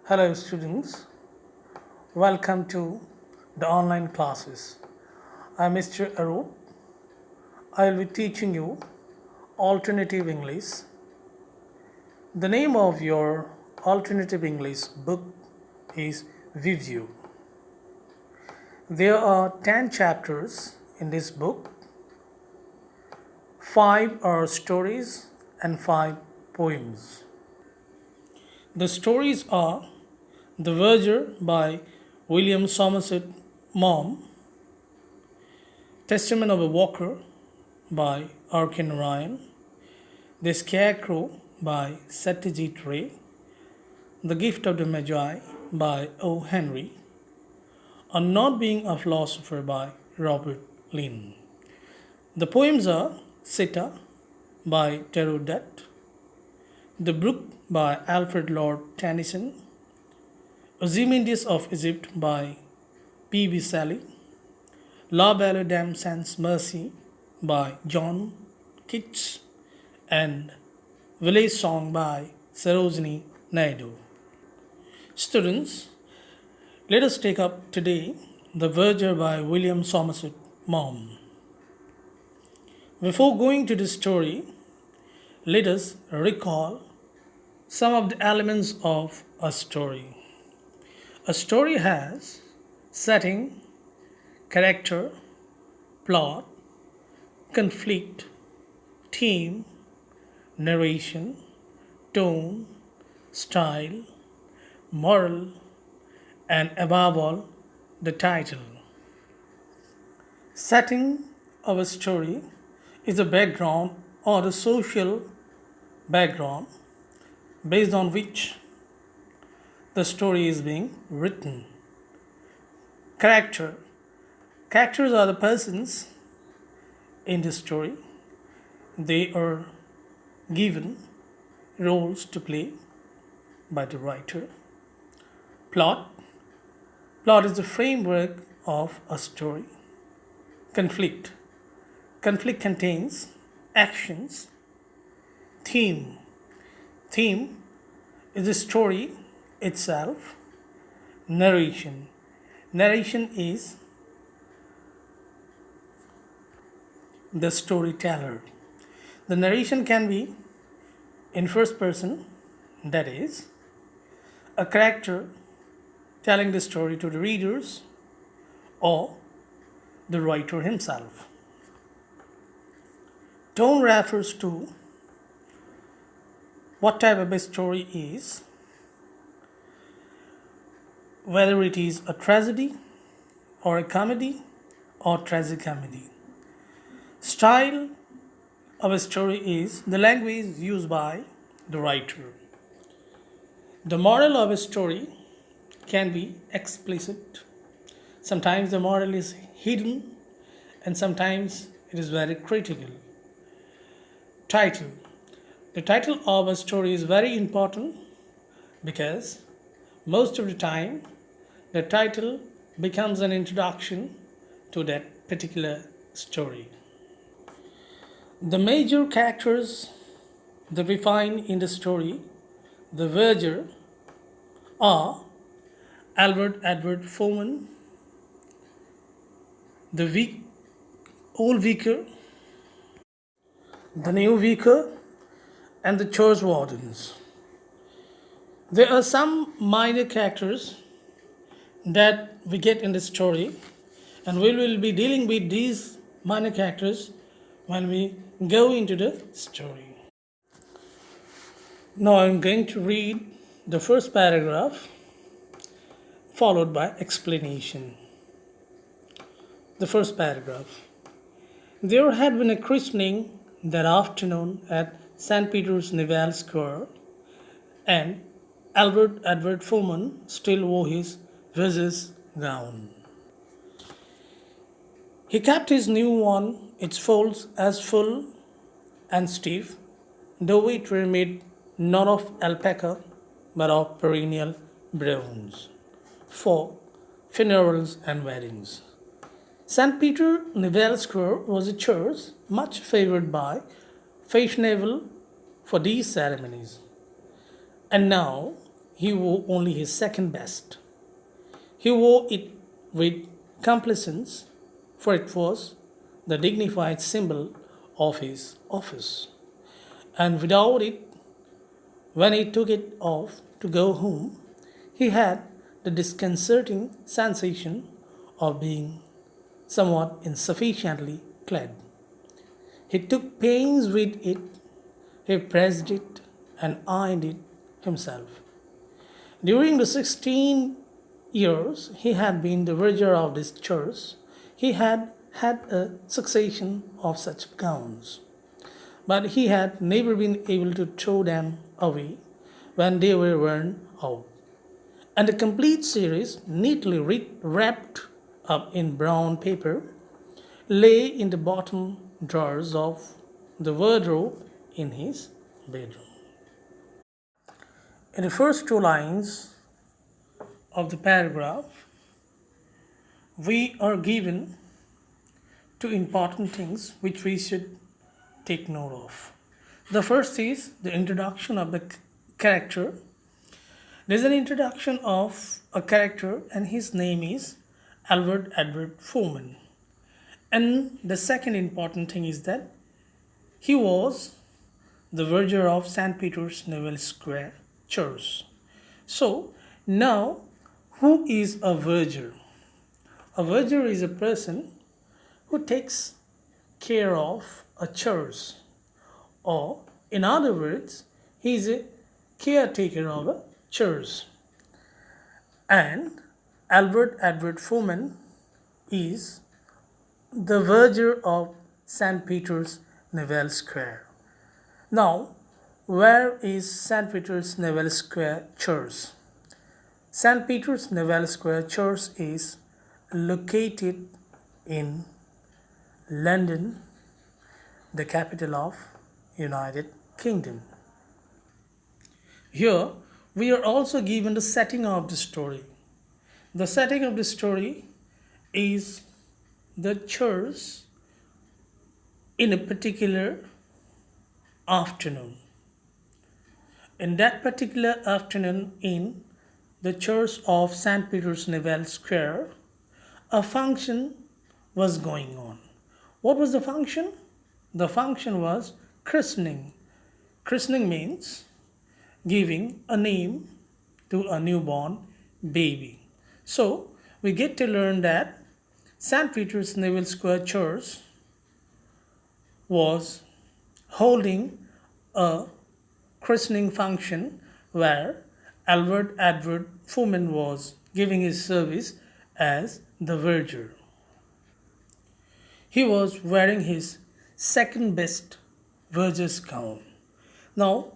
Hello students, welcome to the online classes. I am Mr. Arup. I will be teaching you alternative English. The name of your alternative English book is Review. There are 10 chapters in this book. 5 are stories and 5 poems. The stories are The Verger by William Somerset Maugham, Testament of a Walker by Arkin Ryan, The Scarecrow by Satyajit Ray, The Gift of the Magi by O. Henry, On Not Being a Philosopher by Robert Lynn. The poems are Sita by Terrell Dutt, The Brook by Alfred Lord Tennyson, Ozymandias of Egypt by P.B. Shelley, La Belle Dame Sans Mercy by John Keats, and Village Song by Sarojini Naidu. Students, let us take up today The Verger by William Somerset Maugham. Before going to the story, let us recall some of the elements of a story. A story has setting, character, plot, conflict, theme, narration, tone, style, moral, and above all, the title. Setting of a story is the background or the social background based on which the story is being written. Character. Characters are the persons in the story. They are given roles to play by the writer. Plot. Plot is the framework of a story. Conflict. Conflict contains actions. Theme. Theme is the story itself. Narration. Narration is the storyteller. The narration can be in first person, that is, a character telling the story to the readers, or the writer himself. Tone refers to what type of a story is, whether it is a tragedy or a comedy or tragicomedy. Style of a story is the language used by the writer. The moral of a story can be explicit. Sometimes the moral is hidden and sometimes it is very critical. Title. The title of a story is very important because most of the time the title becomes an introduction to that particular story. The major characters that we find in the story, The Verger, are Albert Edward Foreman, the old vicar, the new vicar, and the church wardens. There are some minor characters that we get in the story, and we will be dealing with these minor characters when we go into the story. Now I'm going to read the first paragraph followed by explanation. The first paragraph. There had been a christening that afternoon at St. Peter's Naval Square, and Albert Edward Foreman still wore his Verger's gown. He kept his new one, its folds as full and stiff, though it were made not of alpaca but of perennial browns, for funerals and weddings. St. Peter Naval Square was a church much favored by fashionable for these ceremonies, and now he wore only his second best. He wore it with complacence, for it was the dignified symbol of his office. And without it, when he took it off to go home, he had the disconcerting sensation of being somewhat insufficiently clad. He took pains with it, he pressed it and ironed it himself. During the 16 years he had been the verger of this church, he had had a succession of such gowns, but he had never been able to throw them away when they were worn out. And a complete series, neatly wrapped up in brown paper, lay in the bottom drawers of the wardrobe in his bedroom. In the first two lines of the paragraph, we are given two important things which we should take note of. The first is the introduction of the character. There's an introduction of a character, and his name is Albert Edward Foreman. And the second important thing is that he was the verger of St. Peter's Neville Square Church. So now, who is a verger? A verger is a person who takes care of a church, or in other words, he is a caretaker of a church. And Albert Edward Foreman is the verger of St. Peter's Neville Square. Now, where is St. Peter's Neville Square Church? St. Peter's Neville Square Church is located in London, the capital of United Kingdom. Here we are also given the setting of the story. The setting of the story is the church in a particular afternoon. In that particular afternoon, in the church of St. Peter's Neville Square, a function was going on. What was the function? The function was christening. Christening means giving a name to a newborn baby. So we get to learn that St. Peter's Neville Square Church was holding a christening function where Albert Edward Foreman was giving his service as the verger. He was wearing his second best verger's gown. Now,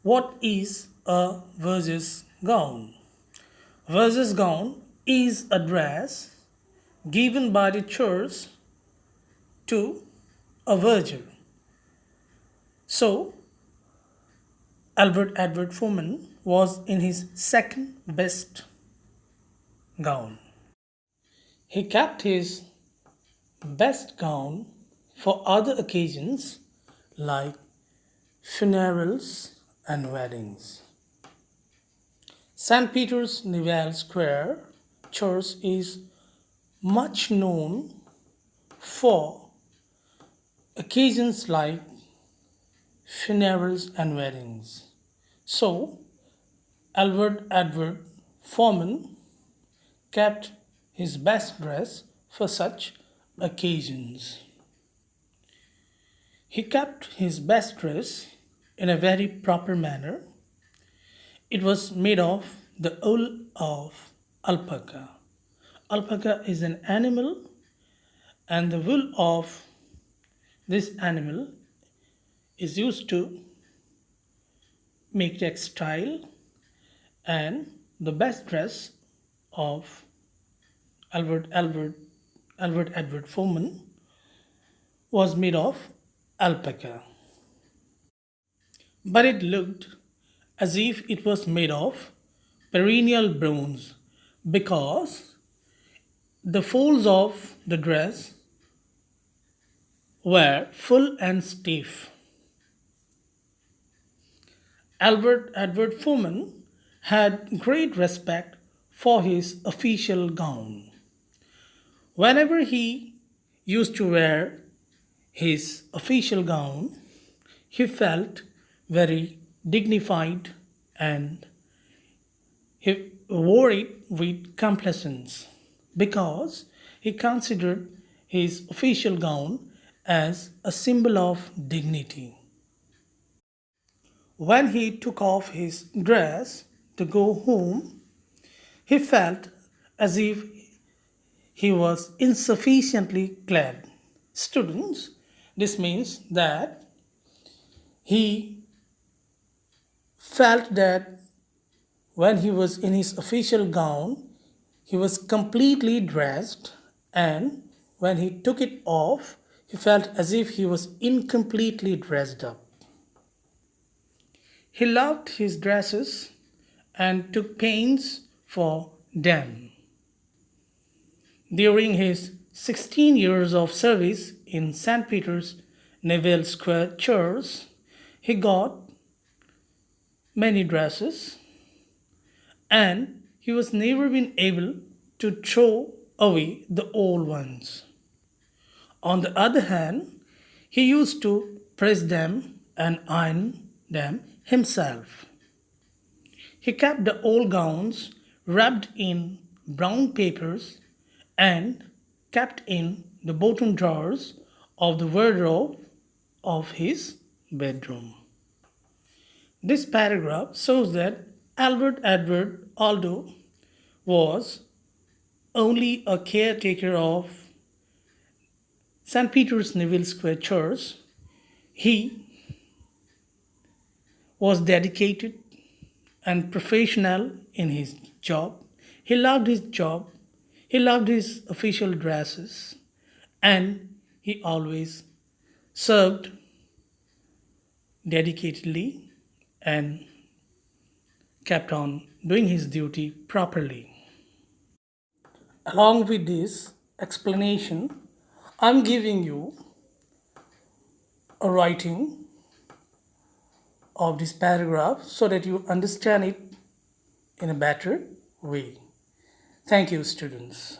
what is a verger's gown? Verger's gown is a dress given by the church to a verger. So, Albert Edward Foreman was in his second best gown. He kept his best gown for other occasions like funerals and weddings. St. Peter's Neville Square Church is much known for occasions like funerals and weddings. So, Albert Edward Foreman kept his best dress for such occasions. He kept his best dress in a very proper manner. It was made of the wool of alpaca. Alpaca is an animal, and the wool of this animal is used to make textile, and the best dress of Albert Edward Foreman was made of alpaca. But it looked as if it was made of perennial bronze because the folds of the dress were full and stiff. Albert Edward Foreman had great respect for his official gown. Whenever he used to wear his official gown, he felt very dignified and he wore it with complacence because he considered his official gown as a symbol of dignity. When he took off his dress to go home, he felt as if he was insufficiently clad. Students, this means that he felt that when he was in his official gown, he was completely dressed, and when he took it off, he felt as if he was incompletely dressed up. He loved his dresses and took pains for them. During his 16 years of service in St. Peter's Neville Square Church, he got many dresses and he was never been able to throw away the old ones. On the other hand, he used to press them and iron them himself. He kept the old gowns wrapped in brown papers and kept in the bottom drawers of the wardrobe of his bedroom. This paragraph shows that Albert Edward, although was only a caretaker of St. Peter's Neville Square Church, he was dedicated and professional in his job. He loved his job, he loved his official dresses, and he always served dedicatedly and kept on doing his duty properly. Along with this explanation, I'm giving you a writing of this paragraph so that you understand it in a better way. Thank you, students.